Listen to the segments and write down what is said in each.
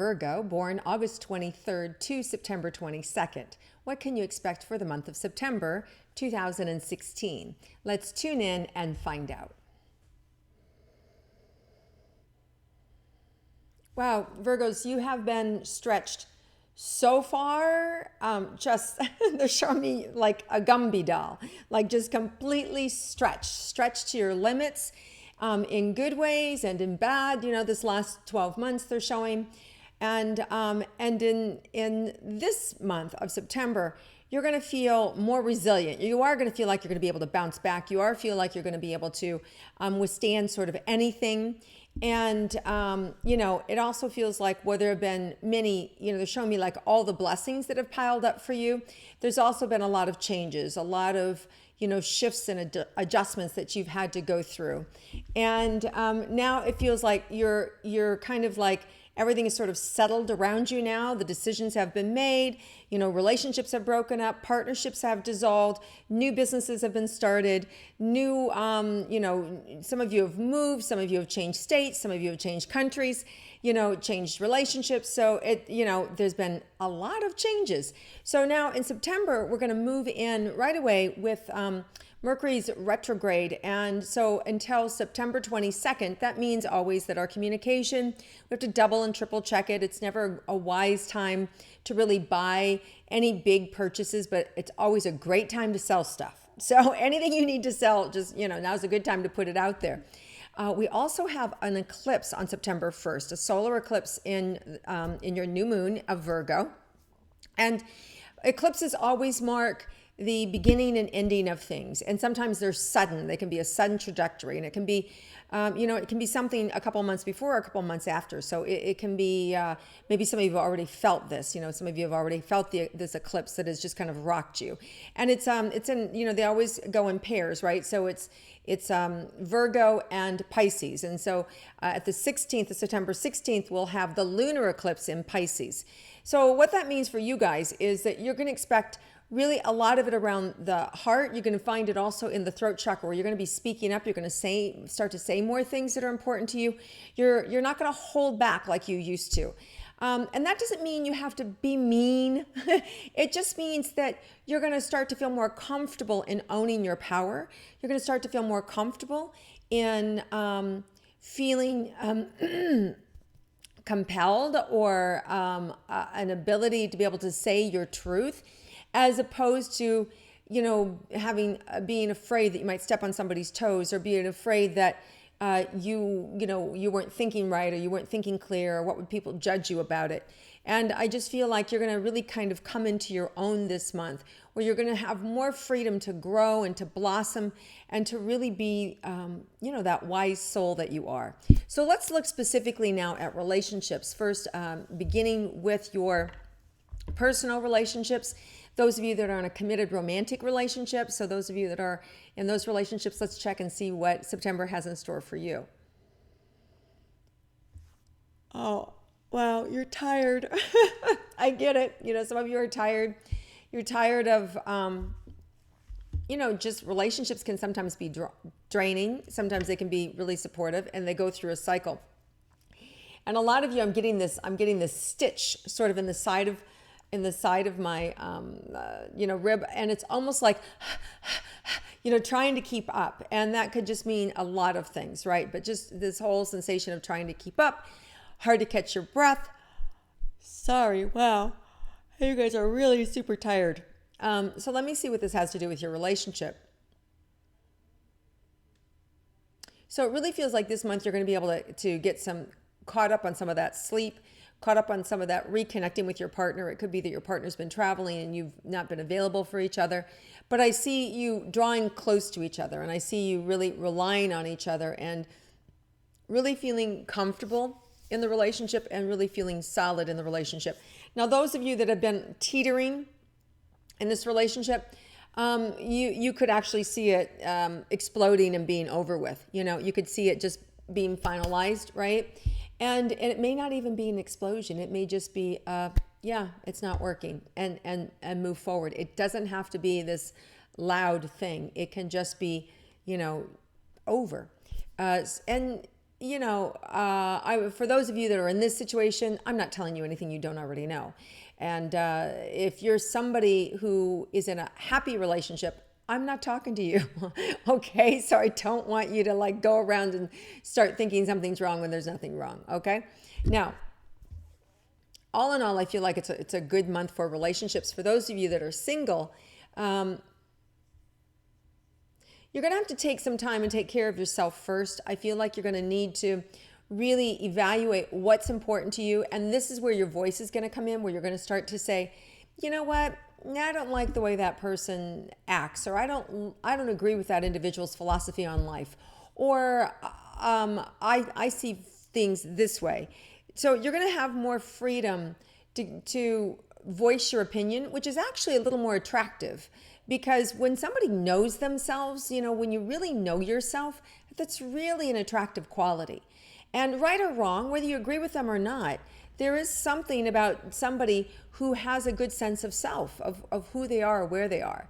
Virgo, born August 23rd to September 22nd. What can you expect for the month of September 2016? Let's tune in and find out. Wow, Virgos, you have been stretched so far. They're showing me like a Gumby doll, like just completely stretched to your limits, in good ways and in bad. This last 12 months they're showing, and in this month of September, you're going to feel more resilient. You are going to feel like you're going to be able to bounce back. Feel like you're going to be able to withstand sort of anything. And, it also feels like there have been many, they're showing me like all the blessings that have piled up for you. There's also been a lot of changes, a lot of, shifts and adjustments that you've had to go through. And now it feels like you're kind of like, everything is sort of settled around you now. The decisions have been made. Relationships have broken up. Partnerships have dissolved. New businesses have been started. Some of you have moved. Some of you have changed states. Some of you have changed countries, changed relationships. So there's been a lot of changes. So now in September, we're going to move in right away with Mercury's retrograde. And so until September 22nd, that means always that our communication, we have to double and triple check it. It's never a wise time to really buy any big purchases, but it's always a great time to sell stuff. So anything you need to sell, just, now's a good time to put it out there. We also have an eclipse on September 1st, a solar eclipse in your new moon of Virgo. And eclipses always mark the beginning and ending of things. And sometimes they're sudden. They can be a sudden trajectory, and it can be, it can be something a couple months before or a couple months after. So it can be, maybe some of you have already felt this, some of you have already felt this eclipse that has just kind of rocked you. And it's in, they always go in pairs, right? So it's Virgo and Pisces. And so at the 16th of September 16th, we'll have the lunar eclipse in Pisces. So what that means for you guys is that you're going to expect really a lot of it around the heart. You're going to find it also in the throat chakra, where you're going to be speaking up. You're going to start to say more things that are important to you. You're not going to hold back like you used to. And that doesn't mean you have to be mean. It just means that you're going to start to feel more comfortable in owning your power. You're going to start to feel more comfortable in feeling compelled, or an ability to be able to say your truth, as opposed to, being afraid that you might step on somebody's toes, or being afraid that you weren't thinking right, or you weren't thinking clear, or what would people judge you about it. And I just feel like you're going to really kind of come into your own this month, where you're going to have more freedom to grow and to blossom and to really be, that wise soul that you are. So let's look specifically now at relationships. First, beginning with your personal relationships. Those of you that are in a committed romantic relationship, so those of you that are in those relationships, let's check and see what September has in store for you. Oh, wow, you're tired. I get it. Some of you are tired. You're tired of, just relationships can sometimes be draining. Sometimes they can be really supportive, and they go through a cycle. And a lot of you, I'm getting this stitch sort of in the side of my, rib. And it's almost like, trying to keep up. And that could just mean a lot of things, right? But just this whole sensation of trying to keep up, hard to catch your breath. Sorry, wow. You guys are really super tired. So let me see what this has to do with your relationship. So it really feels like this month you're going to be able to get caught up on some of that sleep, caught up on some of that reconnecting with your partner. It could be that your partner's been traveling and you've not been available for each other. But I see you drawing close to each other, and I see you really relying on each other and really feeling comfortable in the relationship and really feeling solid in the relationship. Now, those of you that have been teetering in this relationship, you could actually see it exploding and being over with. You could see it just being finalized, right? And it may not even be an explosion. It may just be, it's not working, and move forward. It doesn't have to be this loud thing. It can just be, over. And for those of you that are in this situation, I'm not telling you anything you don't already know. And if you're somebody who is in a happy relationship, I'm not talking to you. Okay. So I don't want you to like go around and start thinking something's wrong when there's nothing wrong. Okay. Now, all in all, I feel like it's a good month for relationships. For those of you that are single, you're going to have to take some time and take care of yourself first. I feel like you're going to need to really evaluate what's important to you. And this is where your voice is going to come in, where you're going to start to say, you know what? I don't like the way that person acts, or I don't agree with that individual's philosophy on life, or I see things this way. So you're going to have more freedom to voice your opinion, which is actually a little more attractive, because when somebody knows themselves, when you really know yourself, that's really an attractive quality. And right or wrong, whether you agree with them or not, there is something about somebody who has a good sense of self, of who they are, or where they are.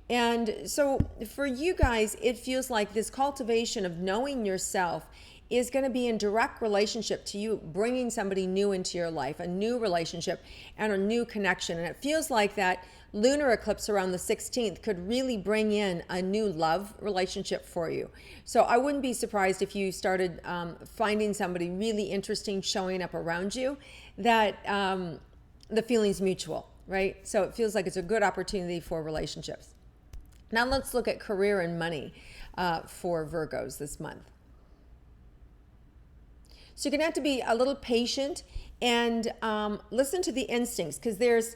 And so for you guys, it feels like this cultivation of knowing yourself is going to be in direct relationship to you bringing somebody new into your life, a new relationship and a new connection. And it feels like that lunar eclipse around the 16th could really bring in a new love relationship for you. So I wouldn't be surprised if you started finding somebody really interesting showing up around you, that the feeling's mutual, right? So it feels like it's a good opportunity for relationships. Now let's look at career and money for Virgos this month. So you're going to have to be a little patient and listen to the instincts, because there's,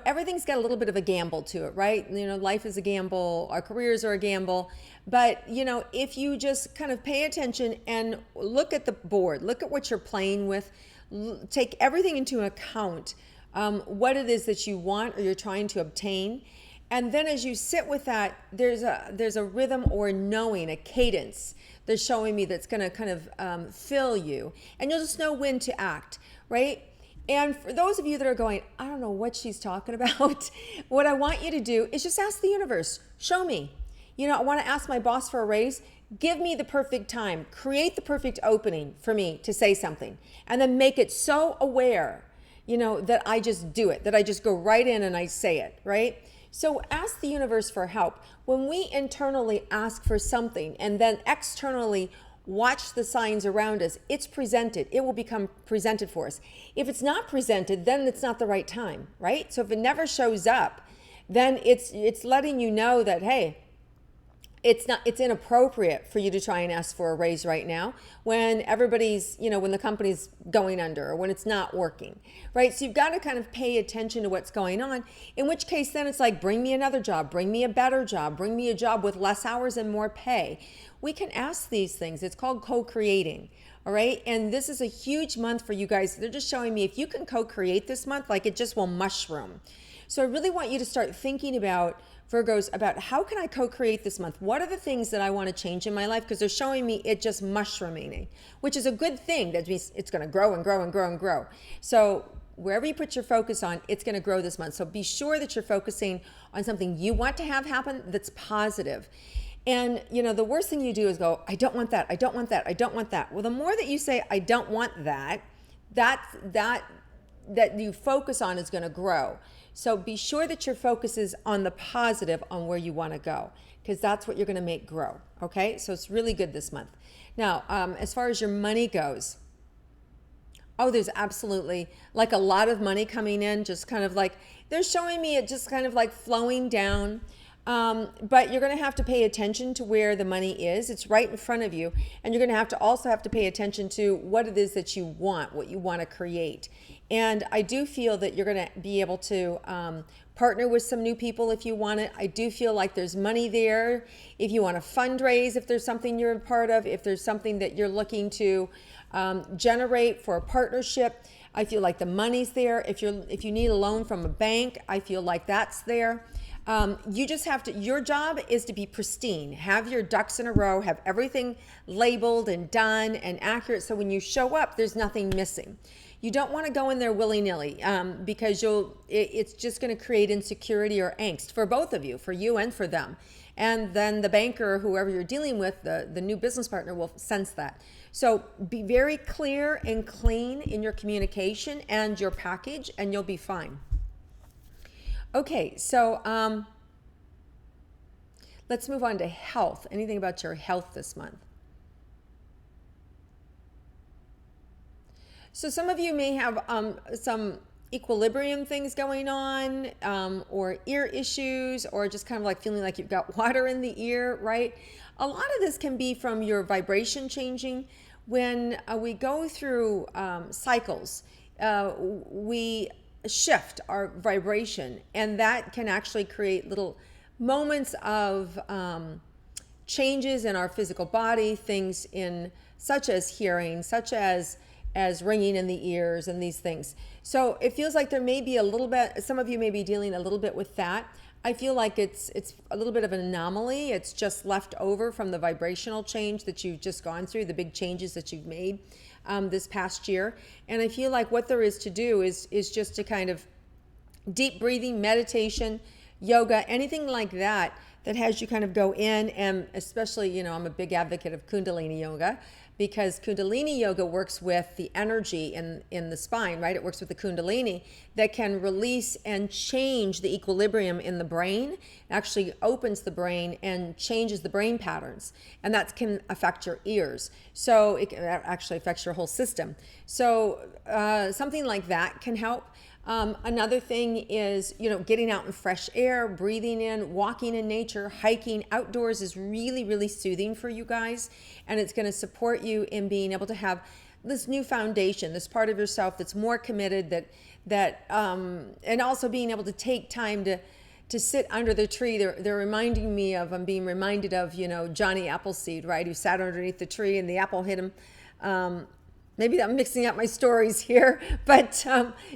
everything's got a little bit of a gamble to it, right? Life is a gamble, our careers are a gamble. But, if you just kind of pay attention and look at the board, look at what you're playing with, take everything into account, what it is that you want or you're trying to obtain. And then as you sit with that, there's a rhythm or knowing, a cadence that's showing me that's going to kind of fill you. And you'll just know when to act, right? And for those of you that are going, I don't know what she's talking about, what I want you to do is just ask the universe, show me. I want to ask my boss for a raise. Give me the perfect time. Create the perfect opening for me to say something. And then make it so aware, that I just do it, that I just go right in and I say it, right? So ask the universe for help. When we internally ask for something and then externally watch the signs around us, it's presented. It will become presented for us. If it's not presented, then it's not the right time, right? So if it never shows up, then it's letting you know that, hey, it's inappropriate for you to try and ask for a raise right now when everybody's, when the company's going under or when it's not working, right? So you've got to kind of pay attention to what's going on, in which case then it's like, bring me another job, bring me a better job, bring me a job with less hours and more pay. We can ask these things. It's called co-creating, all right? And this is a huge month for you guys. They're just showing me if you can co-create this month, like it just will mushroom. So I really want you to start thinking about, Virgos, about how can I co-create this month? What are the things that I want to change in my life? Because they're showing me it just mushrooming, which is a good thing. That means it's going to grow and grow and grow and grow. So wherever you put your focus on, it's going to grow this month. So be sure that you're focusing on something you want to have happen that's positive. And, the worst thing you do is go, I don't want that. I don't want that. I don't want that. Well, the more that you say, I don't want that you focus on is going to grow. So be sure that your focus is on the positive, on where you want to go, because that's what you're going to make grow. Okay. So it's really good this month. Now, as far as your money goes, there's absolutely like a lot of money coming in, just kind of like, they're showing me it just kind of like flowing down. But you're going to have to pay attention to where the money is. It's right in front of you. And you're going to also have to pay attention to what it is that you want, what you want to create. And I do feel that you're going to be able to partner with some new people if you want it. I do feel like there's money there. If you want to fundraise, if there's something you're a part of, if there's something that you're looking to generate for a partnership, I feel like the money's there. If you need a loan from a bank, I feel like that's there. You just have to, your job is to be pristine, have your ducks in a row, have everything labeled and done and accurate. So when you show up, there's nothing missing. You don't want to go in there willy-nilly because it's just going to create insecurity or angst for both of you, for you and for them. And then the banker, whoever you're dealing with, the new business partner will sense that. So be very clear and clean in your communication and your package, and you'll be fine. Okay, so let's move on to health. Anything about your health this month? So some of you may have some equilibrium things going on, or ear issues, or just kind of like feeling like you've got water in the ear, right? A lot of this can be from your vibration changing. When we go through cycles, we shift our vibration, and that can actually create little moments of changes in our physical body, things in such as hearing, such as ringing in the ears and these things. So it feels like there may be a little bit, some of you may be dealing a little bit with that. I feel like it's a little bit of an anomaly. It's just left over from the vibrational change that you've just gone through, the big changes that you've made this past year. And I feel like what there is to do is just to kind of deep breathing, meditation, yoga, anything like that has you kind of go in. And especially, I'm a big advocate of Kundalini yoga, because Kundalini yoga works with the energy in the spine, right? It works with the Kundalini that can release and change the equilibrium in the brain. It actually opens the brain and changes the brain patterns, and that can affect your ears. So it actually affects your whole system. So something like that can help. Another thing is, getting out in fresh air, breathing in, walking in nature, hiking outdoors is really, really soothing for you guys. And it's going to support you in being able to have this new foundation, this part of yourself that's more committed, and also being able to take time to sit under the tree. They're reminding me of, I'm being reminded of, Johnny Appleseed, right? Who sat underneath the tree and the apple hit him. Maybe I'm mixing up my stories here, but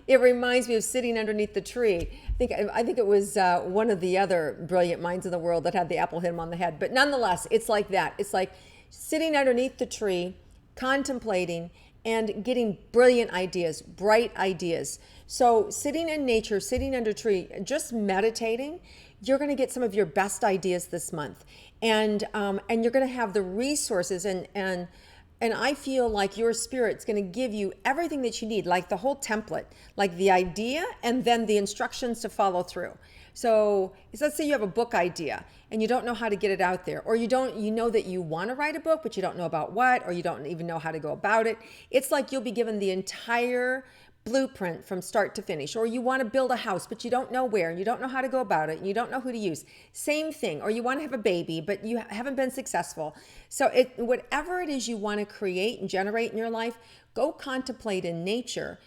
it reminds me of sitting underneath the tree. I think it was one of the other brilliant minds in the world that had the apple hit him on the head. But nonetheless, it's like that. It's like sitting underneath the tree, contemplating, and getting brilliant ideas, bright ideas. So sitting in nature, sitting under a tree, just meditating, you're going to get some of your best ideas this month. And you're going to have the resources and I feel like your spirit's going to give you everything that you need, like the whole template, like the idea and then the instructions to follow through. So let's say you have a book idea and you don't know how to get it out there, or you know that you want to write a book, but you don't know about what, or you don't even know how to go about it. It's like you'll be given the entire blueprint from start to finish. Or you want to build a house, but you don't know where, and you don't know how to go about it, and you don't know who to use. Same thing. Or you want to have a baby, but you haven't been successful. So whatever it is you want to create and generate in your life, go contemplate in nature,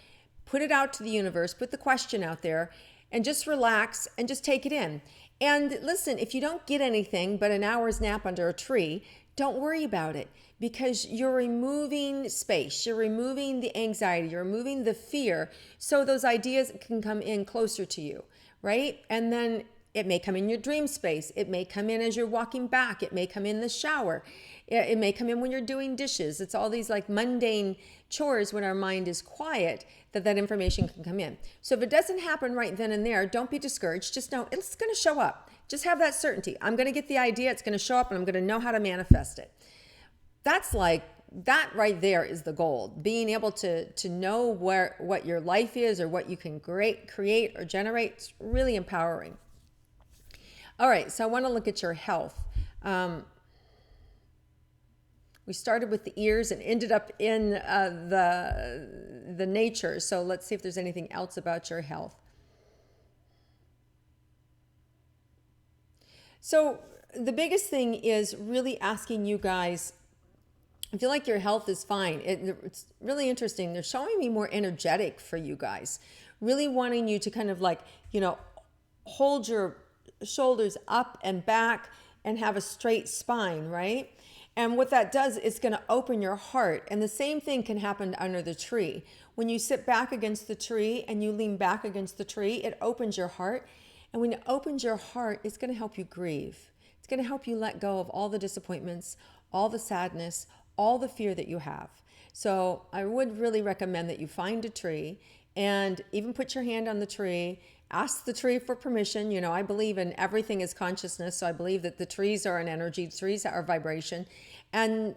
put it out to the universe, put the question out there, and just relax and just take it in. And listen, if you don't get anything but an hour's nap under a tree, don't worry about it, because you're removing space, you're removing the anxiety, you're removing the fear, so those ideas can come in closer to you, right? And then it may come in your dream space, it may come in as you're walking back, it may come in the shower, it may come in when you're doing dishes. It's all these like mundane chores when our mind is quiet that information can come in. So if it doesn't happen right then and there, don't be discouraged. Just know it's going to show up. Just have that certainty. I'm going to get the idea, it's going to show up, and I'm going to know how to manifest it. That's like, that right there is the goal. Being able to know what your life is, or what you can create or generate. It's really empowering. All right, so I want to look at your health. We started with the ears and ended up in the nature. So let's see if there's anything else about your health. So the biggest thing is really asking you guys, I feel like your health is fine. It's really interesting. They're showing me more energetic for you guys, really wanting you to kind of like, hold your shoulders up and back and have a straight spine, right? And what that does, it's going to open your heart. And the same thing can happen under the tree. When you sit back against the tree and you lean back against the tree, it opens your heart. And when it opens your heart, it's going to help you grieve. It's going to help you let go of all the disappointments, all the sadness, all the fear that you have. So I would really recommend that you find a tree and even put your hand on the tree Ask the tree for permission. You know, I believe in everything is consciousness. So I believe that the trees are an energy, the trees are vibration. And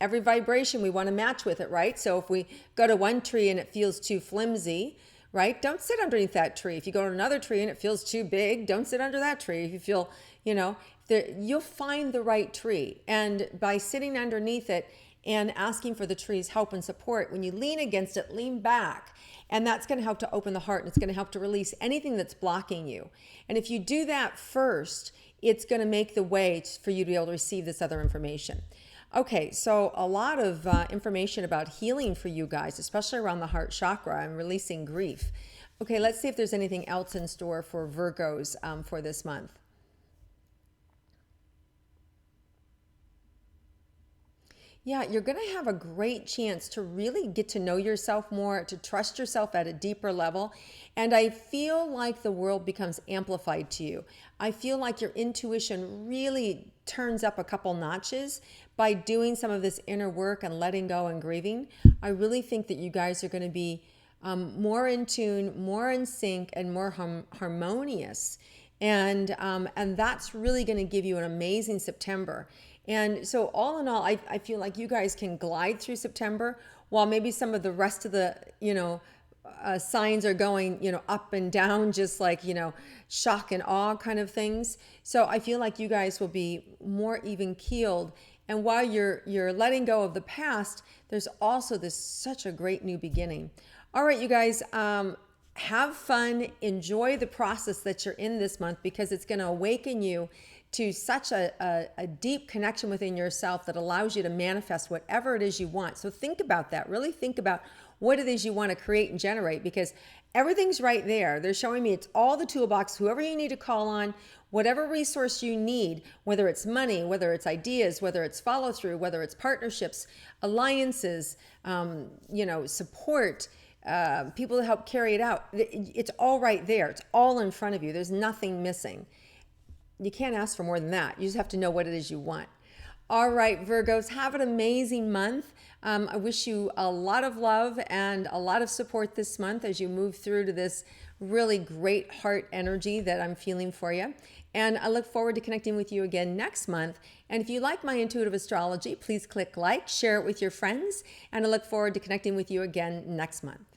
every vibration we want to match with it, right? So if we go to one tree and it feels too flimsy, right? Don't sit underneath that tree. If you go to another tree and it feels too big, don't sit under that tree. If you feel, you'll find the right tree. And by sitting underneath it and asking for the tree's help and support, when you lean against it, lean back. And that's going to help to open the heart, and it's going to help to release anything that's blocking you. And if you do that first, it's going to make the way for you to be able to receive this other information. Okay, so a lot of information about healing for you guys, especially around the heart chakra and releasing grief. Okay, let's see if there's anything else in store for Virgos for this month. Yeah, you're going to have a great chance to really get to know yourself more, to trust yourself at a deeper level. And I feel like the world becomes amplified to you. I feel like your intuition really turns up a couple notches by doing some of this inner work and letting go and grieving. I really think that you guys are going to be more in tune, more in sync, and more harmonious. And that's really going to give you an amazing September. And so all in all, I feel like you guys can glide through September while maybe some of the rest of the, signs are going, up and down, just like, shock and awe kind of things. So I feel like you guys will be more even keeled. And while you're letting go of the past, there's also this such a great new beginning. All right, you guys, have fun, enjoy the process that you're in this month, because it's going to awaken you to such a deep connection within yourself that allows you to manifest whatever it is you want. So think about that. Really think about what it is you want to create and generate, because everything's right there. They're showing me it's all the toolbox, whoever you need to call on, whatever resource you need, whether it's money, whether it's ideas, whether it's follow through, whether it's partnerships, alliances, support, people to help carry it out. It's all right there. It's all in front of you. There's nothing missing. You can't ask for more than that. You just have to know what it is you want. All right, Virgos, have an amazing month. I wish you a lot of love and a lot of support this month as you move through to this really great heart energy that I'm feeling for you. And I look forward to connecting with you again next month. And if you like my intuitive astrology, please click like, share it with your friends. And I look forward to connecting with you again next month.